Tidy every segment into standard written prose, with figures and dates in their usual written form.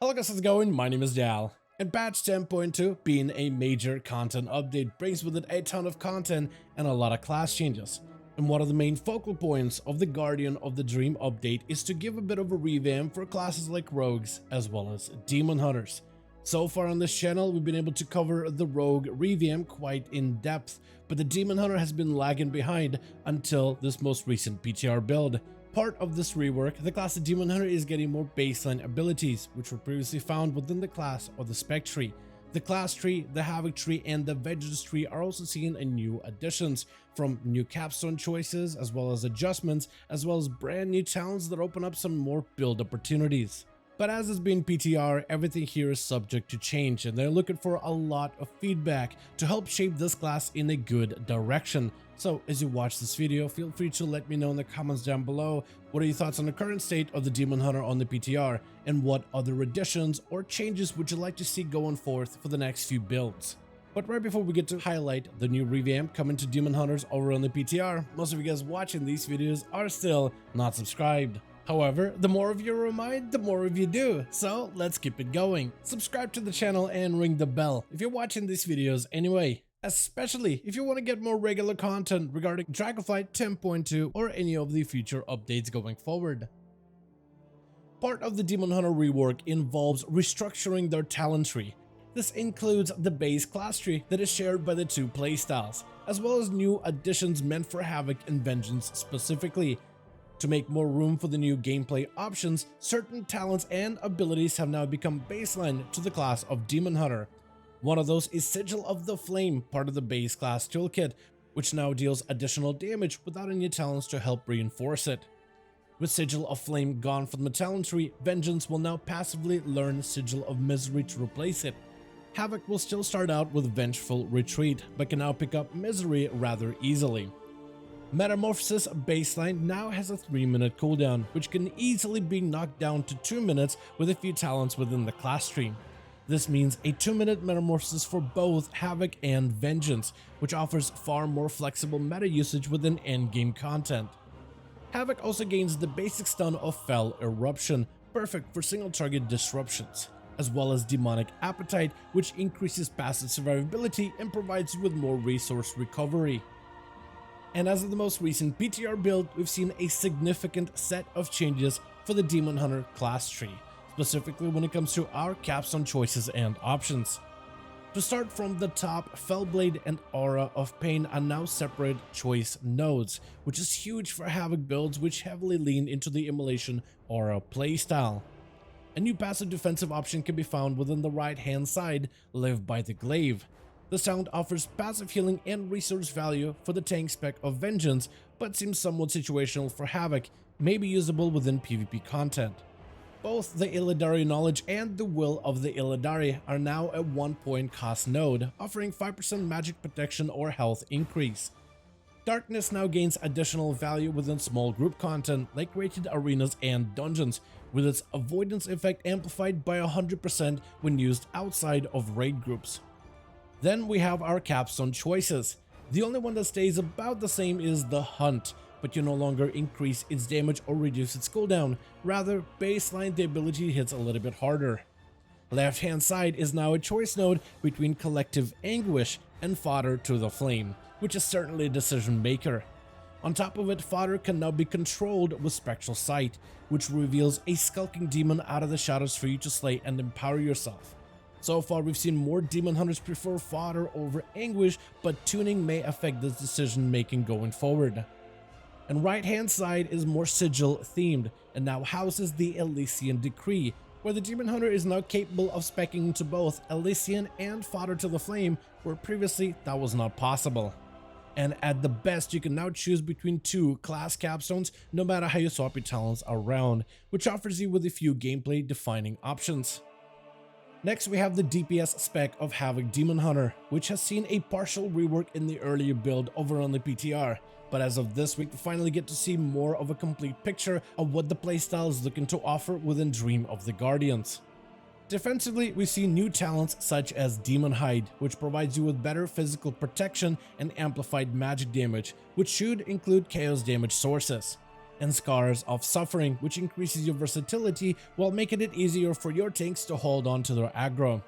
Hello guys, how's it going? My name is Dal. And patch 10.2, being a major content update, brings with it a ton of content and a lot of class changes. And one of the main focal points of the Guardian of the Dream update is to give a bit of a revamp for classes like rogues as well as demon hunters. So far on this channel, we've been able to cover the rogue revamp quite in depth, but the demon hunter has been lagging behind until this most recent PTR build. Part of this rework, the class of Demon Hunter is getting more baseline abilities, which were previously found within the class or the spec tree. The class tree, the havoc tree, and the vengeance tree are also seeing a new additions, from new capstone choices, as well as adjustments, as well as brand new talents that open up some more build opportunities. But as has been PTR, everything here is subject to change, and they're looking for a lot of feedback to help shape this class in a good direction. So as you watch this video, feel free to let me know in the comments down below, what are your thoughts on the current state of the Demon Hunter on the PTR, and what other additions or changes would you like to see going forth for the next few builds. But right before we get to highlight the new revamp coming to Demon Hunters over on the PTR, most of you guys watching these videos are still not subscribed. However, the more of you remind, the more of you do, so let's keep it going. Subscribe to the channel and ring the bell if you're watching these videos anyway. Especially if you want to get more regular content regarding Dragonflight 10.2 or any of the future updates going forward. Part of the Demon Hunter rework involves restructuring their talent tree. This includes the base class tree that is shared by the two playstyles, as well as new additions meant for Havoc and Vengeance specifically. To make more room for the new gameplay options, certain talents and abilities have now become baseline to the class of Demon Hunter. One of those is Sigil of the Flame, part of the base class toolkit, which now deals additional damage without any talents to help reinforce it. With Sigil of Flame gone from the talent tree, Vengeance will now passively learn Sigil of Misery to replace it. Havoc will still start out with Vengeful Retreat, but can now pick up Misery rather easily. Metamorphosis baseline now has a 3-minute cooldown, which can easily be knocked down to 2 minutes with a few talents within the class tree. This means a 2-minute metamorphosis for both Havoc and Vengeance, which offers far more flexible meta usage within endgame content. Havoc also gains the basic stun of Fell Eruption, perfect for single target disruptions, as well as Demonic Appetite, which increases passive survivability and provides you with more resource recovery. And as of the most recent PTR build, we've seen a significant set of changes for the Demon Hunter class tree, specifically when it comes to our capstone choices and options. To start from the top, Fellblade and Aura of Pain are now separate choice nodes, which is huge for Havoc builds which heavily lean into the Immolation Aura playstyle. A new passive defensive option can be found within the right hand side, Live by the Glaive. The sound offers passive healing and resource value for the tank spec of Vengeance, but seems somewhat situational for Havoc, may be usable within PvP content. Both the Illidari Knowledge and the Will of the Illidari are now a 1-point cost node, offering 5% magic protection or health increase. Darkness now gains additional value within small group content like rated arenas and dungeons, with its avoidance effect amplified by 100% when used outside of raid groups. Then we have our capstone choices. The only one that stays about the same is the Hunt, but you no longer increase its damage or reduce its cooldown, rather baseline the ability hits a little bit harder. Left hand side is now a choice node between Collective Anguish and Fodder to the Flame, which is certainly a decision maker. On top of it, Fodder can now be controlled with Spectral Sight, which reveals a skulking demon out of the shadows for you to slay and empower yourself. So far, we've seen more demon hunters prefer Fodder over Anguish, but tuning may affect this decision making going forward. And right hand side is more Sigil themed and now houses the Elysian Decree, where the Demon Hunter is now capable of speccing into both Elysian and Fodder to the Flame, where previously that was not possible. And at the best, you can now choose between two class capstones no matter how you swap your talents around, which offers you with a few gameplay defining options. Next, we have the DPS spec of Havoc Demon Hunter, which has seen a partial rework in the earlier build over on the PTR, but as of this week, we finally get to see more of a complete picture of what the playstyle is looking to offer within Dream of the Guardians. Defensively, we see new talents such as Demon Hide, which provides you with better physical protection and amplified magic damage, which should include chaos damage sources. and Scars of Suffering, which increases your versatility while making it easier for your tanks to hold on to their aggro.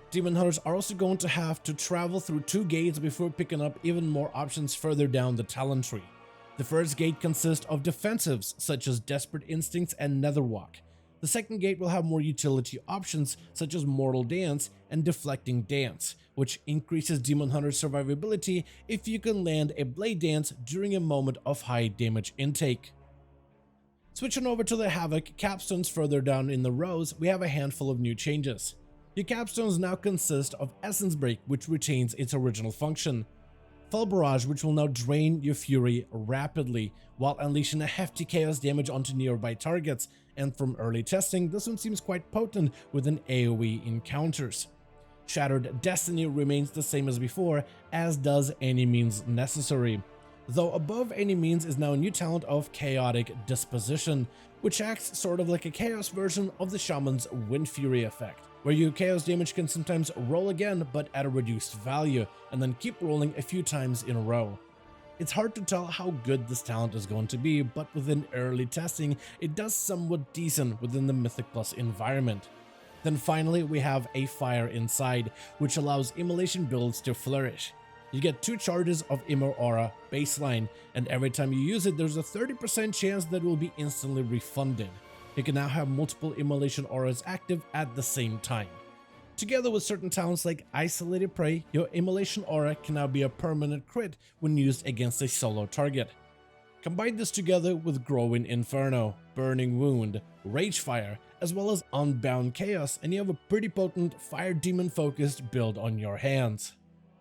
Demon Hunters are also going to have to travel through 2 gates before picking up even more options further down the talent tree. The first gate consists of defensives such as Desperate Instincts and Netherwalk. The second gate will have more utility options such as Mortal Dance and Deflecting Dance, which increases Demon Hunter's survivability if you can land a Blade Dance during a moment of high damage intake. Switching over to the Havoc capstones further down in the rows, we have a handful of new changes. Your capstones now consist of Essence Break, which retains its original function, Fell Barrage, which will now drain your fury rapidly while unleashing a hefty chaos damage onto nearby targets, and from early testing, this one seems quite potent within AoE encounters. Shattered Destiny remains the same as before, as does Any Means Necessary, though above Any Means is now a new talent of Chaotic Disposition, which acts sort of like a chaos version of the Shaman's Wind Fury effect, where your chaos damage can sometimes roll again but at a reduced value, and then keep rolling a few times in a row. It's hard to tell how good this talent is going to be, but within early testing, it does somewhat decent within the Mythic Plus environment. Then finally, we have a Fire Inside, which allows immolation builds to flourish. You get 2 charges of Immer Aura baseline, and every time you use it, there's a 30% chance that it will be instantly refunded. You can now have multiple immolation auras active at the same time. Together with certain talents like Isolated Prey, your immolation aura can now be a permanent crit when used against a solo target. Combine this together with Growing Inferno, Burning Wound, Rage Fire, as well as Unbound Chaos, and you have a pretty potent fire demon focused build on your hands.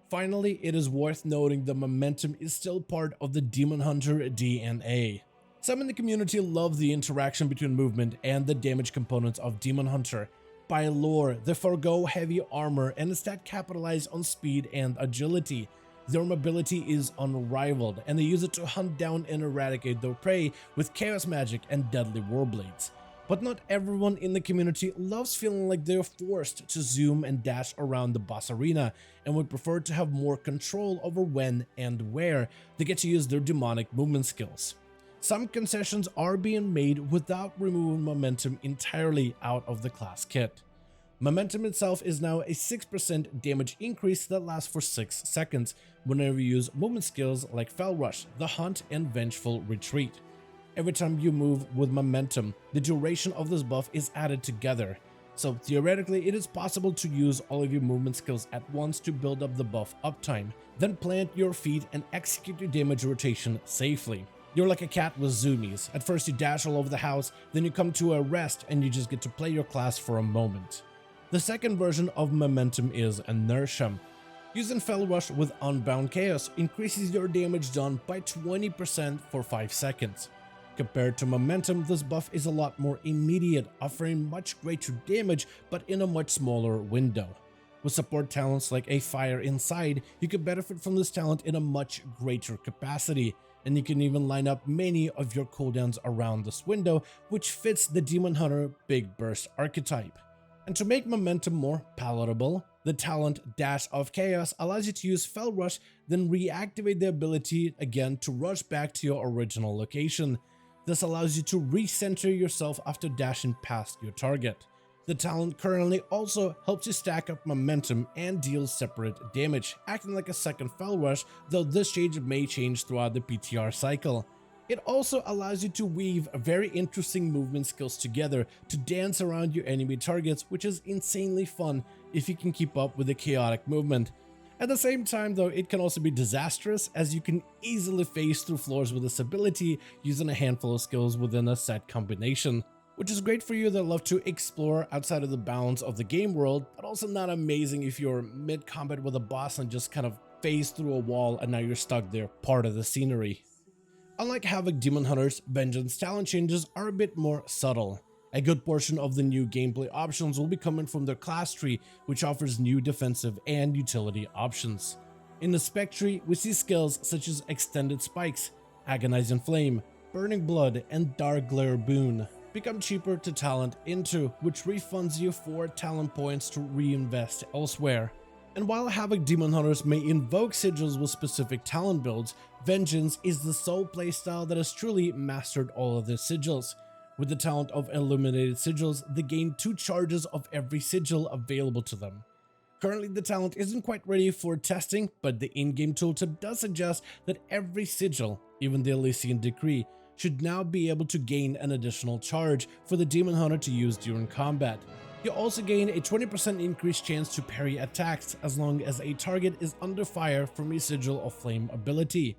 Finally, it is worth noting that momentum is still part of the Demon Hunter DNA. Some in the community love the interaction between movement and the damage components of Demon Hunter. By lore, they forego heavy armor and instead capitalize on speed and agility. Their mobility is unrivaled, and they use it to hunt down and eradicate their prey with chaos magic and deadly warblades. But not everyone in the community loves feeling like they're forced to zoom and dash around the boss arena, and would prefer to have more control over when and where they get to use their demonic movement skills. Some concessions are being made without removing momentum entirely out of the class kit. Momentum itself is now a 6% damage increase that lasts for 6 seconds whenever you use movement skills like Fell Rush, The Hunt, and Vengeful Retreat. Every time you move with momentum, the duration of this buff is added together, so theoretically it is possible to use all of your movement skills at once to build up the buff uptime, then plant your feet and execute your damage rotation safely. You're like a cat with zoomies. At first you dash all over the house, then you come to a rest and you just get to play your class for a moment. The second version of momentum is Inertia. Using Fell Rush with Unbound Chaos increases your damage done by 20% for 5 seconds. Compared to momentum, this buff is a lot more immediate, offering much greater damage but in a much smaller window. With support talents like a Fire Inside, you can benefit from this talent in a much greater capacity, and you can even line up many of your cooldowns around this window, which fits the Demon Hunter Big Burst archetype. And to make momentum more palatable, the talent Dash of Chaos allows you to use Fell Rush, then reactivate the ability again to rush back to your original location. This allows you to recenter yourself after dashing past your target. The talent currently also helps you stack up momentum and deal separate damage, acting like a second Fell Rush, though this change may change throughout the PTR cycle. It also allows you to weave very interesting movement skills together to dance around your enemy targets, which is insanely fun if you can keep up with the chaotic movement. At the same time though, it can also be disastrous, as you can easily phase through floors with this ability using a handful of skills within a set combination, which is great for you that love to explore outside of the bounds of the game world, but also not amazing if you're mid-combat with a boss and just kind of phase through a wall and now you're stuck there, part of the scenery. Unlike Havoc Demon Hunters, Vengeance talent changes are a bit more subtle. A good portion of the new gameplay options will be coming from their class tree, which offers new defensive and utility options. In the spec tree, we see skills such as Extended Spikes, Agonizing Flame, Burning Blood, and Dark Glare Boon become cheaper to talent into, which refunds you 4 talent points to reinvest elsewhere. And while Havoc Demon Hunters may invoke sigils with specific talent builds, Vengeance is the sole playstyle that has truly mastered all of their sigils. With the talent of Illuminated Sigils, they gain 2 charges of every sigil available to them. Currently, the talent isn't quite ready for testing, but the in-game tooltip does suggest that every sigil, even the Elysian Decree, should now be able to gain an additional charge for the Demon Hunter to use during combat. You also gain a 20% increased chance to parry attacks as long as a target is under fire from a Sigil of Flame ability.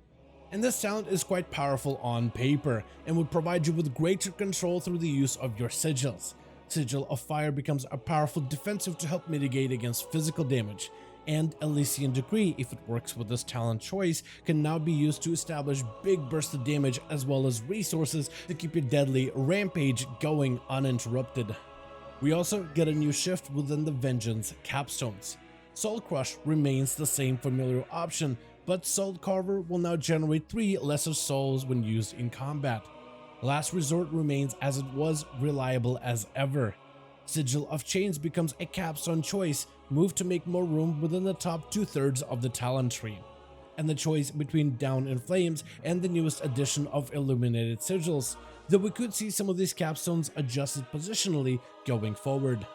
And this talent is quite powerful on paper and would provide you with greater control through the use of your sigils. Sigil of Fire becomes a powerful defensive to help mitigate against physical damage, and Elysian Decree, if it works with this talent choice, can now be used to establish big bursts of damage as well as resources to keep your deadly rampage going uninterrupted. We also get a new shift within the Vengeance capstones. Soul Crush remains the same familiar option, but Soul Carver will now generate 3 lesser souls when used in combat. Last Resort remains as it was, reliable as ever. Sigil of Chains becomes a capstone choice, moved to make more room within the top 2/3 of the talent tree. And the choice between Down in Flames and the newest addition of Illuminated Sigils, though we could see some of these capstones adjusted positionally going forward.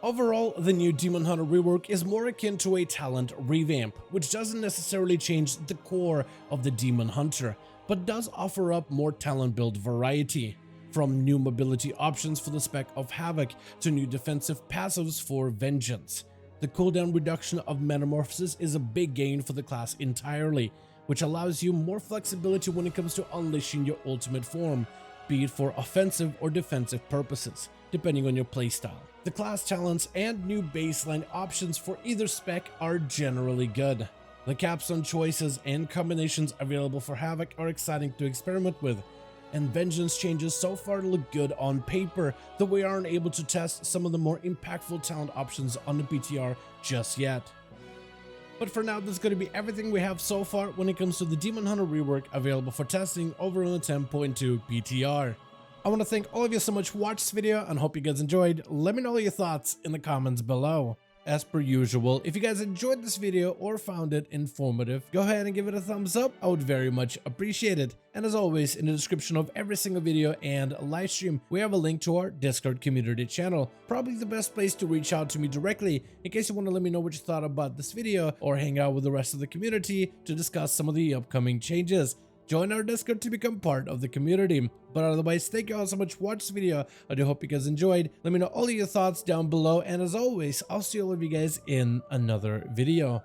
Overall, the new Demon Hunter rework is more akin to a talent revamp, which doesn't necessarily change the core of the Demon Hunter, but does offer up more talent build variety. From new mobility options for the spec of Havoc to new defensive passives for Vengeance. The cooldown reduction of Metamorphosis is a big gain for the class entirely, which allows you more flexibility when it comes to unleashing your ultimate form, be it for offensive or defensive purposes, depending on your playstyle. The class talents and new baseline options for either spec are generally good. The capstone choices and combinations available for Havoc are exciting to experiment with, and Vengeance changes so far look good on paper, though we aren't able to test some of the more impactful talent options on the PTR just yet. But for now, that's going to be everything we have so far when it comes to the Demon Hunter rework available for testing over on the 10.2 PTR. I want to thank all of you so much for watching this video and hope you guys enjoyed. Let me know your thoughts in the comments below. As per usual, if you guys enjoyed this video or found it informative, go ahead and give it a thumbs up. I would very much appreciate it. And as always, in the description of every single video and live stream, we have a link to our Discord community channel. Probably the best place to reach out to me directly in case you want to let me know what you thought about this video or hang out with the rest of the community to discuss some of the upcoming changes. Join our Discord to become part of the community. But otherwise, thank you all so much for watching this video. I do hope you guys enjoyed. Let me know all of your thoughts down below. And as always, I'll see all of you guys in another video.